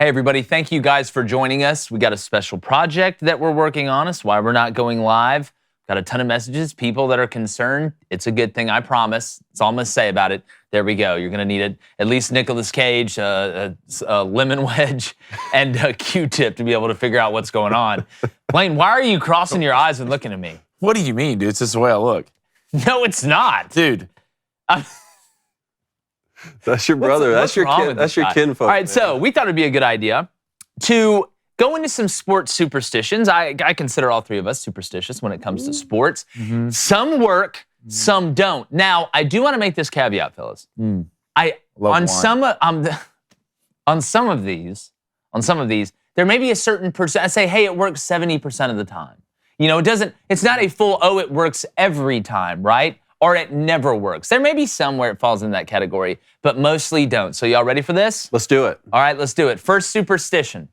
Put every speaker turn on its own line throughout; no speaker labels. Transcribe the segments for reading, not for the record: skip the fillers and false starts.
Hey, everybody. Thank you guys for joining us. We got a special project that we're working on. It's why we're not going live. Got a ton of messages, people that are concerned. It's a good thing, I promise. That's all I'm going to say about it. There we go. You're going to need it. At least Nicolas Cage, a lemon wedge, and a Q-tip to be able to figure out what's going on. Blaine, why are you crossing your eyes and looking at me?
What do you mean, dude? It's just the way I look.
No, it's not.
Dude.
That's your brother. That's your kinfolk.
All right, so we thought it'd be a good idea to go into some sports superstitions. I consider all three of us superstitious when it comes to sports. Mm-hmm. Some work, some don't. Now, I do want to make this caveat, fellas. On some of these, there may be a certain percent. I say, hey, it works 70% of the time. You know, it's not a full, it works every time, right? Or it never works. There may be some where it falls in that category, but mostly don't. So y'all ready for this?
Let's do it.
All right, let's do it. First superstition,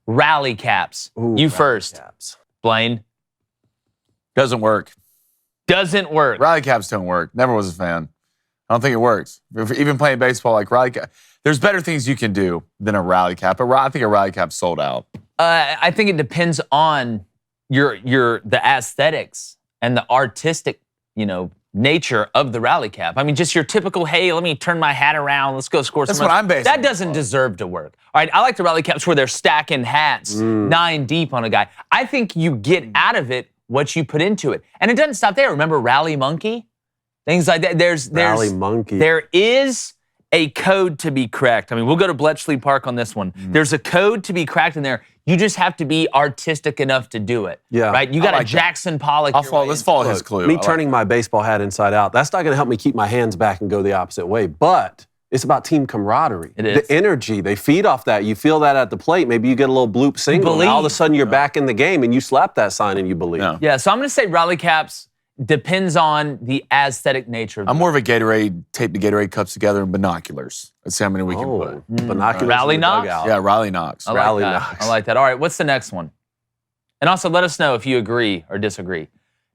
rally caps. You first.
Caps.
Blaine.
Doesn't work.
Doesn't work.
Rally caps don't work. Never was a fan. I don't think it works. Even playing baseball, like rally cap, there's better things you can do than a rally cap. I think a rally cap sold out.
I think it depends on the aesthetics and the artistic, nature of the rally cap. I mean, just your typical, hey, let me turn my hat around, let's go score some runs.
That's what I'm basing.
That doesn't deserve to work. All right, I like the rally caps where they're stacking hats 9 deep on a guy. I think you get out of it what you put into it. And it doesn't stop there. Remember Rally Monkey? Things like that.
Rally Monkey.
There is a code to be cracked. I mean, we'll go to Bletchley Park on this one. There's a code to be cracked in there. You just have to be artistic enough to do it.
Yeah.
Right? You got Jackson Pollock.
Let's follow his clue.
Me turning my baseball hat inside out, that's not going to help me keep my hands back and go the opposite way. But it's about team camaraderie.
It is.
The energy, they feed off that. You feel that at the plate. Maybe you get a little bloop single. And all of a sudden you're back in the game and you slap that sign and you believe.
Yeah, so I'm going to say rally caps depends on the aesthetic nature of
I'm more of a Gatorade, tape the Gatorade cups together and binoculars. Let's see how many we can put.
Binoculars.
Rally Knox?
Yeah, Rally Knox.
I like that. All right, what's the next one? And also let us know if you agree or disagree.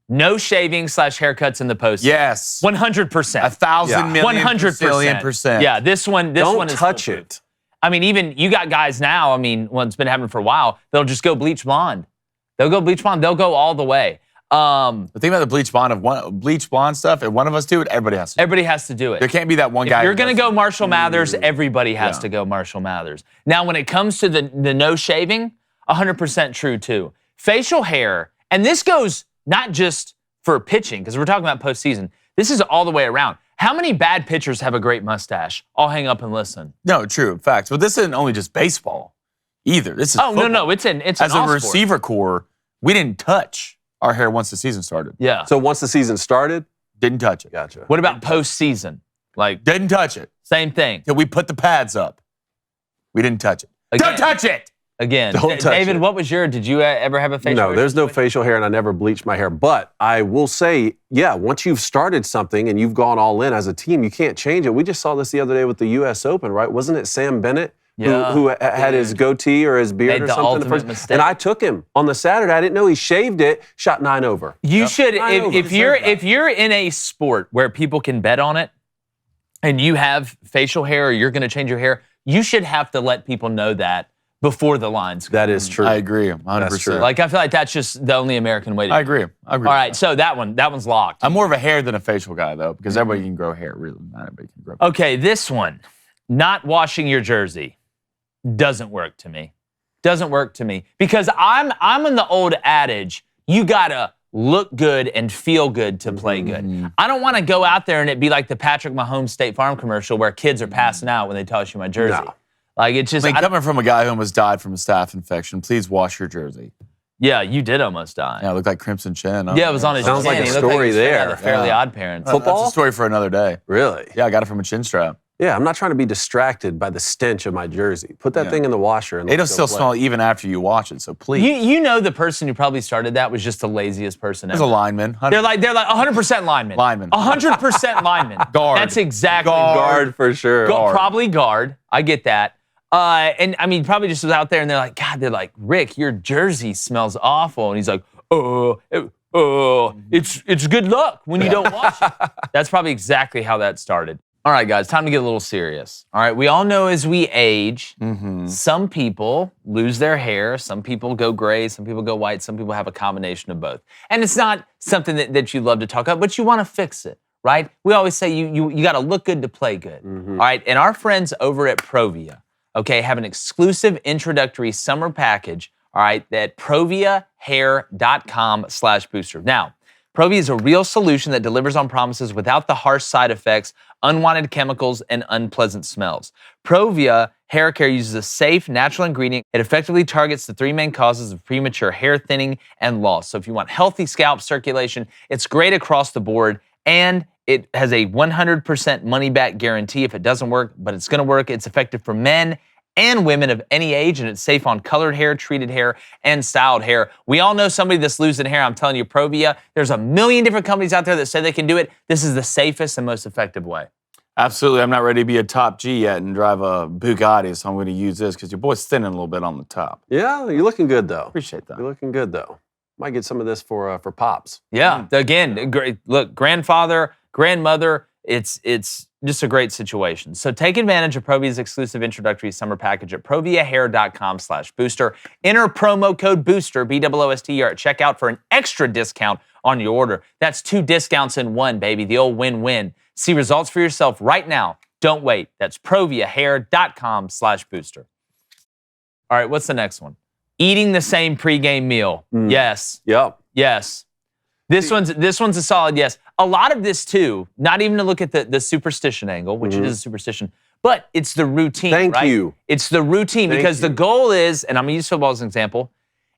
No shaving / haircuts in the postseason.
Yes.
100%.
1,000 million
100%. Yeah, this one is
Don't touch it.
I mean, even you got guys now, it's been happening for a while, they'll just go bleach blonde. They'll go all the way.
The thing about the bleach blonde stuff, if one of us do it, everybody has to.
Everybody has to do it.
There can't be that one guy.
If you're going to go Marshall Mathers, everybody has to go Marshall Mathers. Now, when it comes to the no shaving, 100% true too. Facial hair, and this goes not just for pitching, because we're talking about postseason. This is all the way around. How many bad pitchers have a great mustache? I'll hang up and listen.
No, true, facts. But this isn't only just baseball either. This is football.
No, it's
as a receiver core, we didn't touch our hair once the season started.
Yeah.
So once the season started,
didn't touch it.
Gotcha.
What about postseason?
Didn't touch it.
Same thing.
Till we put the pads up. We didn't touch it.
Again.
Don't touch it!
Again.
Don't touch
David,
it.
what was did you ever have a facial hair?
No, there's no facial hair and I never bleached my hair. But I will say, once you've started something and you've gone all in as a team, you can't change it. We just saw this the other day with the U.S. Open, right? Wasn't it Sam Bennett? Who had his goatee or his beard
Made
or
the
something.
ultimate mistake.
And I took him on the Saturday. I didn't know he shaved it, shot 9 over.
You should, if you're in a sport where people can bet on it and you have facial hair or you're going to change your hair, you should have to let people know that before the lines come.
That is true.
I agree, 100%.
I feel like that's just the only American way to do it.
I agree.
All right, so that one's locked.
I'm more of a hair than a facial guy, though, because everybody can grow hair. Really, not everybody can grow hair.
Okay, this one, not washing your jersey. Doesn't work to me. Doesn't work to me. Because I'm in the old adage, you gotta look good and feel good to play good. I don't want to go out there and it be like the Patrick Mahomes State Farm commercial where kids are passing out when they toss you my jersey.
No.
It's just
coming from a guy who almost died from a staph infection, please wash your jersey.
Yeah, you did almost die.
Yeah, it looked like Crimson Chin.
Yeah, it was on his
Sounds
chin.
like a
He looked
story
he was straight out
there.
of Fairly Odd Parents.
Football?
That's a story for another day.
Really?
Yeah, I got it from a chin strap.
Yeah, I'm not trying to be distracted by the stench of my jersey. Put that thing in the washer and
it'll still smell even after you wash it, so please.
You know the person who probably started that was just the laziest person ever.
There's a lineman.
They're like 100% lineman.
Lineman.
100% lineman.
Guard.
That's exactly
guard for sure.
Probably guard. I get that. And probably just was out there and they're like, Rick, your jersey smells awful. And he's like, it's good luck when you don't wash it. That's probably exactly how that started. All right, guys, time to get a little serious. All right, we all know as we age, some people lose their hair, some people go gray, some people go white, some people have a combination of both. And it's not something that you love to talk about, but you want to fix it, right? We always say you got to look good to play good. All right, and our friends over at Provia, okay, have an exclusive introductory summer package, all right, at proviahair.com/booster. Now, Provia is a real solution that delivers on promises without the harsh side effects, unwanted chemicals, and unpleasant smells. Provia hair care uses a safe, natural ingredient. It effectively targets the 3 main causes of premature hair thinning and loss. So if you want healthy scalp circulation, it's great across the board, and it has a 100% money-back guarantee if it doesn't work, but it's gonna work. It's effective for men and women of any age, and it's safe on colored hair, treated hair, and styled hair. We all know somebody that's losing hair. I'm telling you, Provia, there's a million different companies out there that say they can do it. This is the safest and most effective way.
Absolutely. I'm not ready to be a top G yet and drive a Bugatti, so I'm going to use this because your boy's thinning a little bit on the top.
Yeah, you're looking good, though.
Appreciate that.
You're looking good, though. Might get some of this for Pops.
Yeah, again, great. Look, grandfather, grandmother, it's just a great situation. So take advantage of Provia's exclusive introductory summer package at proviahair.com/booster. Enter promo code BOOSTER, BOOSTER, at checkout for an extra discount on your order. That's 2 discounts in one, baby, the old win-win. See results for yourself right now. Don't wait. That's proviahair.com/booster. All right, what's the next one? Eating the same pregame meal. Yes.
Yep.
Yes. This one's a solid yes. A lot of this too, not even to look at the superstition angle, which it is a superstition, but it's the routine.
Thank you.
It's the routine because the goal is, and I'm gonna use football as an example,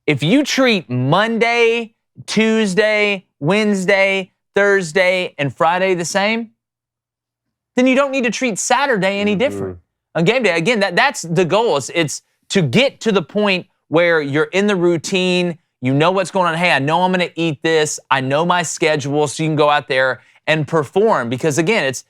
if you treat Monday, Tuesday, Wednesday, Thursday, and Friday the same, then you don't need to treat Saturday any different. On game day, again, that's the goal. It's to get to the point where you're in the routine. You know what's going on. Hey, I know I'm going to eat this. I know my schedule, so you can go out there and perform. Because again, it's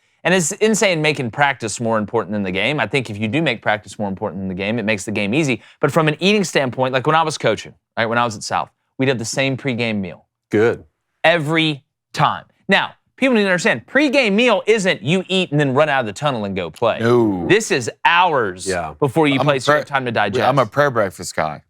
insane making practice more important than the game. I think if you do make practice more important than the game, it makes the game easy. But from an eating standpoint, like when I was coaching, right, when I was at South, we'd have the same pregame meal.
Good.
Every time. Now, people need to understand, pregame meal isn't you eat and then run out of the tunnel and go play.
No.
This is hours before you play, so you have time to digest.
Yeah, I'm a prayer breakfast guy.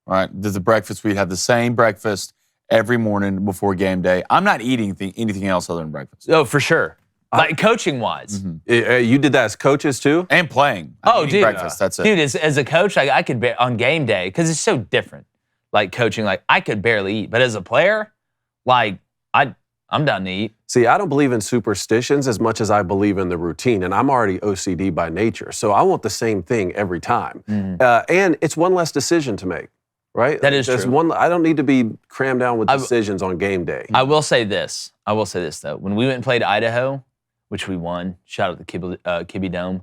All right, there's a breakfast. We'd have the same breakfast every morning before game day. I'm not eating anything else other than breakfast.
Oh, for sure. Like coaching-wise.
You did that as coaches too?
And playing.
Dude.
Breakfast, that's it.
Dude, as a coach, I could, on game day, because it's so different, like coaching, like I could barely eat. But as a player, like I'm down to eat.
See, I don't believe in superstitions as much as I believe in the routine, and I'm already OCD by nature, so I want the same thing every time. And it's one less decision to make. Right?
That is true.
I don't need to be crammed down with decisions on game day.
I will say this, though. When we went and played Idaho, which we won, shout out the Kibbe Dome,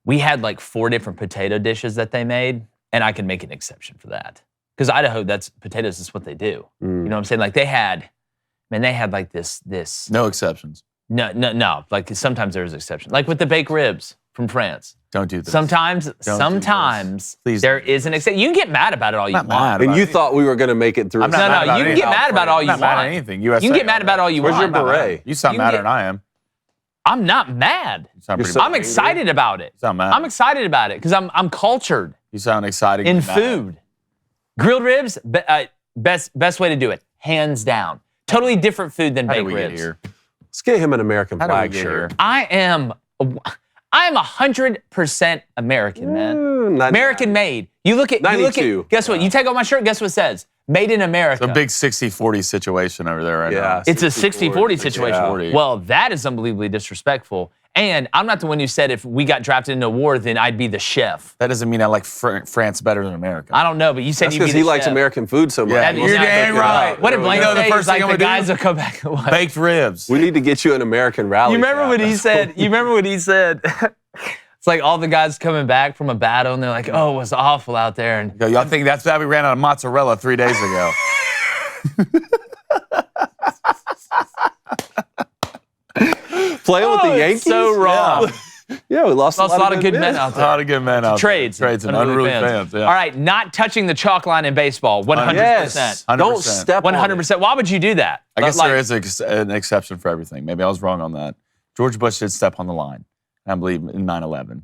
we had like 4 different potato dishes that they made, and I can make an exception for that. Because Idaho, potatoes is what they do. You know what I'm saying? Like they had like this.
No exceptions.
No. Like sometimes there's exceptions. Like with the baked ribs from France.
Don't do this.
Sometimes
Please
there is an exception. You can get mad about it all you want.
And you thought we were going to make it through.
No, you can get mad about all you want.
I'm not mad at anything. USA,
you can get mad about all you want.
Where's your beret?
You sound madder than I am.
I'm not mad.
You sound pretty
I'm excited about it.
You sound mad.
I'm excited about it because I'm cultured.
You sound excited.
In food. Grilled ribs, best way to do it, hands down. Totally different food than baked ribs.
Let's get him an American flag shirt.
I am 100% American, man. American made. You look at, guess what? You take off my shirt, guess what it says? Made in America.
It's a big 60-40 situation over there right now.
It's a 60-40 situation.
60-40.
Well, that is unbelievably disrespectful. And I'm not the one who said if we got drafted into a war, then I'd be the chef.
That doesn't mean I like France better than America.
I don't know, but you said you'd be the chef.
Because he likes American food so much.
Yeah, you're dang right.
What did Blaine say? He's like, the guys will come back.
Baked ribs.
We need to get you an American rally.
You remember what he said? It's like all the guys coming back from a battle, and they're like, oh, it was awful out there. And
y'all think that's why we ran out of mozzarella 3 days ago.
Playing with the Yankees?
So wrong.
Yeah, we lost a lot of good men
out there.
A lot of good men out there.
Trades
and unruly fans. Yeah.
All right, not touching the chalk line in baseball, 100%.
Yes.
100%.
Don't step on
100%. Why would you do that?
I guess there is an exception for everything. Maybe I was wrong on that. George Bush did step on the line. I believe in 9/11,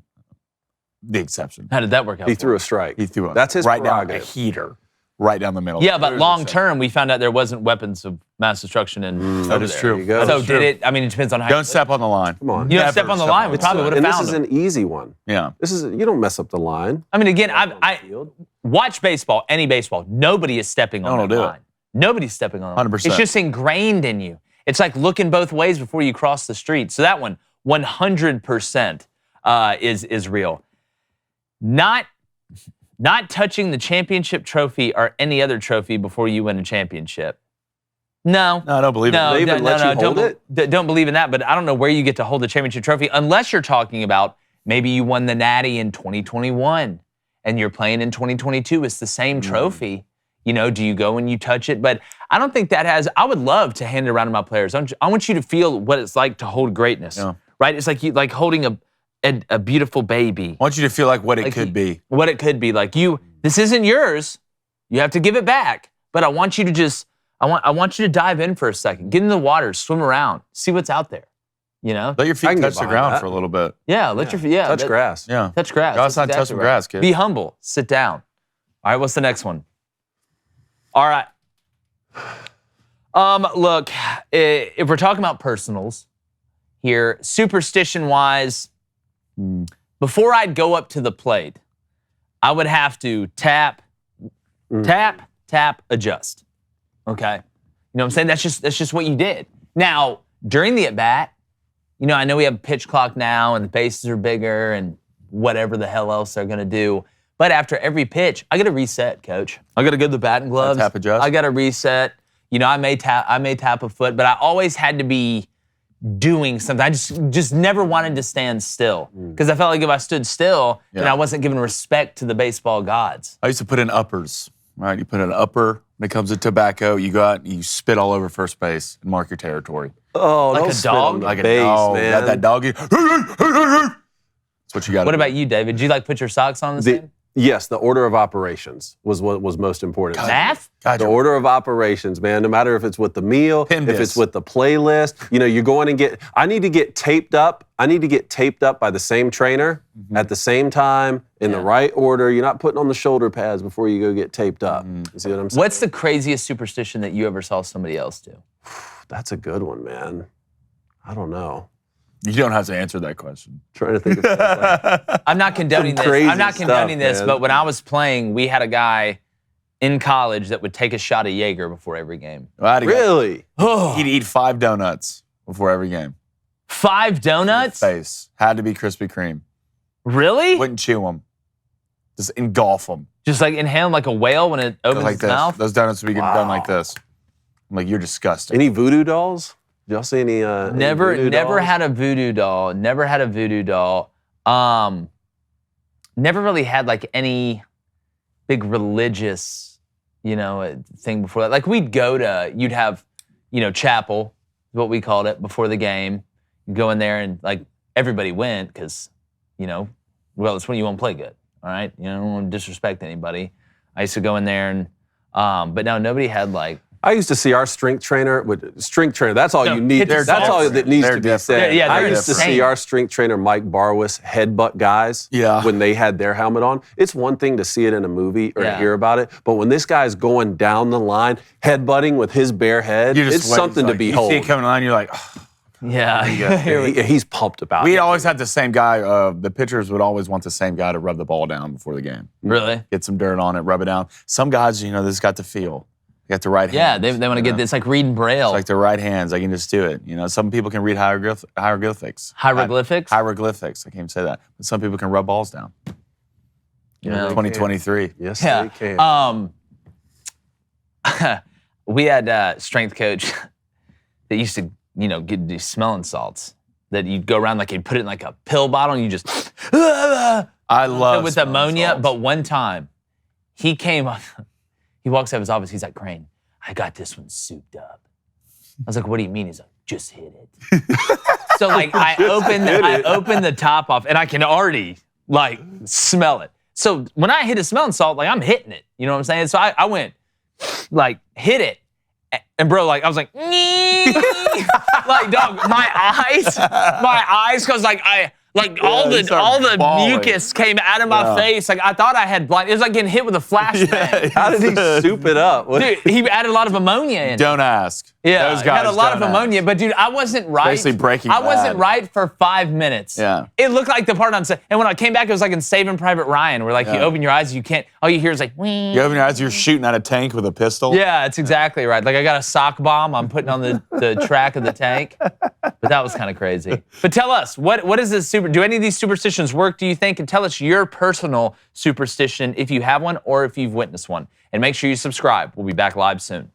the exception.
How did that work out?
He threw a strike.
He threw
That's his
right down a
prerogative.
heater, right down the middle.
Yeah, but long term, we found out there wasn't weapons of mass destruction in.
That is true.
you go.
So
That is true.
did it? I mean, it depends on how.
Don't step on the line.
Come on.
You don't
Never
step on the line. We probably would have
And
found
this
him.
is an easy one.
Yeah.
You don't mess up the line.
I mean, again, I watch baseball, any baseball. Nobody is stepping on
No,
the
don't do
line. Nobody's stepping on the line.
100%.
It's just ingrained in you. It's like looking both ways before you cross the street. So that one, 100% is real. Not touching the championship trophy or any other trophy before you win a championship. No.
No, I don't believe
No,
it.
They even let you hold it?
Don't believe in that, but I don't know where you get to hold the championship trophy unless you're talking about maybe you won the Natty in 2021 and you're playing in 2022. It's the same trophy. You know, do you go and you touch it? But I don't think that has, I would love to hand it around to my players. I want you to feel what it's like to hold greatness, right? It's like holding a beautiful baby.
I want you to feel like what it could be.
What it could be. Like this isn't yours. You have to give it back. But I want you to just, I want you to dive in for a second. Get in the water, swim around, see what's out there. You know?
Let your
I
feet
can get
touch the
behind
ground
that.
for a little bit.
Yeah,
Touch grass.
Yeah.
Touch grass.
Go outside and touch some grass, kid.
Be humble. Sit down. All right, what's the next one? All right. Look, if we're talking about personals here, superstition-wise, before I'd go up to the plate, I would have to tap, adjust. Okay? You know what I'm saying? That's just what you did. Now, during the at-bat, you know, I know we have a pitch clock now and the bases are bigger and whatever the hell else they're going to do. But after every pitch, I got to reset, coach. I got to go to the batting gloves.
Tap adjust.
I got to reset. You know, I may tap a foot, but I always had to be doing something. I just never wanted to stand still because I felt like if I stood still, then I wasn't giving respect to the baseball gods.
I used to put in uppers, right? You put in an upper. When it comes to tobacco, you go out and you spit all over first base and mark your territory.
Oh,
Like
don't
a
spit on
dog?
the
Like a
base,
dog.
man.
Got that doggy. That's what you got.
What about you, David? Did you like put your socks on the same?
Yes, the order of operations was what was most important.
Math?
The order of operations, man. No matter if it's with the meal,
Pin
if
this.
it's with the playlist, you know, you're going and get. I need to get taped up. I need to get taped up by the same trainer at the same time in the right order. You're not putting on the shoulder pads before you go get taped up. You see what I'm saying?
What's the craziest superstition that you ever saw somebody else do?
That's a good one, man. I don't know.
You don't have to answer that question.
Trying to think of something.
I'm not condoning this.
crazy
I'm not condoning
stuff,
this,
man.
but when I was playing, we had a guy in college that would take a shot of Jaeger before every game.
Well, I had a guy-
Really?
He'd eat 5 donuts before every game.
5 donuts?
Face. Had to be Krispy Kreme.
Really?
Wouldn't chew them. Just engulf them.
Just like inhaling like a whale when it opens
Like
its
this.
mouth?
Those donuts would be done like this. I'm like, you're disgusting.
Any voodoo dolls? Did y'all see any?
Never had a voodoo doll. Never had a voodoo doll. Never really had like any big religious, you know, thing before that. Like you'd have, you know, chapel, is what we called it, before the game. You'd go in there and like everybody went because, you know, well, it's when you want to play good, all right? You know, don't want to disrespect anybody. I used to go in there and, but no, nobody had like,
I used to see our strength trainer. That's all
No,
you need.
pitchers
That's all
different.
that needs
They're
to be
different.
said.
Yeah,
I
they're
used to
insane.
see our strength trainer Mike Barwis headbutt guys.
Yeah.
When they had their helmet on, it's one thing to see it in a movie or
Yeah.
to hear about it, but when this guy's going down the line, headbutting with his bare head,
You're just
it's
sweating.
something to
Like,
behold.
You see it coming on, you're like, oh.
yeah.
He's pumped about
We
it.
always had the same guy. The pitchers would always want the same guy to rub the ball down before the game.
Really?
Get some dirt on it, rub it down. Some guys, you know, this got the feel. They got the right
Yeah,
hands.
they want to get this, like reading Braille.
It's like the right hands. I can just do it. You know, some people can read hieroglyphics.
Hieroglyphics?
Hieroglyphics. I can't even say that. But some people can rub balls down.
Yeah.
2023.
Yes,
Yeah.
they can.
We had a strength coach that used to, you know, get these smelling salts that you'd go around like he'd put it in like a pill bottle and you just
I love
with
smelling
ammonia.
salts.
But one time, he came up, he walks out of his office. He's like, "Crane, I got this one souped up." I was like, "What do you mean?" He's like, "Just hit it." So like I opened the top off and I can already like smell it. So when I hit a smelling salt, like I'm hitting it. You know what I'm saying? So I went like hit it. And bro, like I was like, like dog, my eyes, cause like all the
bawling.
mucus came out of my face. Like I thought I had blind. It was like getting hit with a flashbang.
How did he soup it up?
Dude, he added a lot of ammonia in.
Don't ask.
Yeah,
Those
he had a
guys
lot of
don't
ammonia,
ask.
but dude, I wasn't right.
Basically Breaking
I wasn't
Bad.
right for 5 minutes.
Yeah.
It looked like the part on set. And when I came back, it was like in Saving Private Ryan, where like you open your eyes, you can't, all you hear is like, wing.
You open your eyes, you're shooting at a tank with a pistol.
Yeah, it's exactly right. Like I got a sock bomb I'm putting on the track of the tank. But that was kind of crazy. But tell us, what is this do any of these superstitions work, do you think? And tell us your personal superstition if you have one or if you've witnessed one. And make sure you subscribe. We'll be back live soon.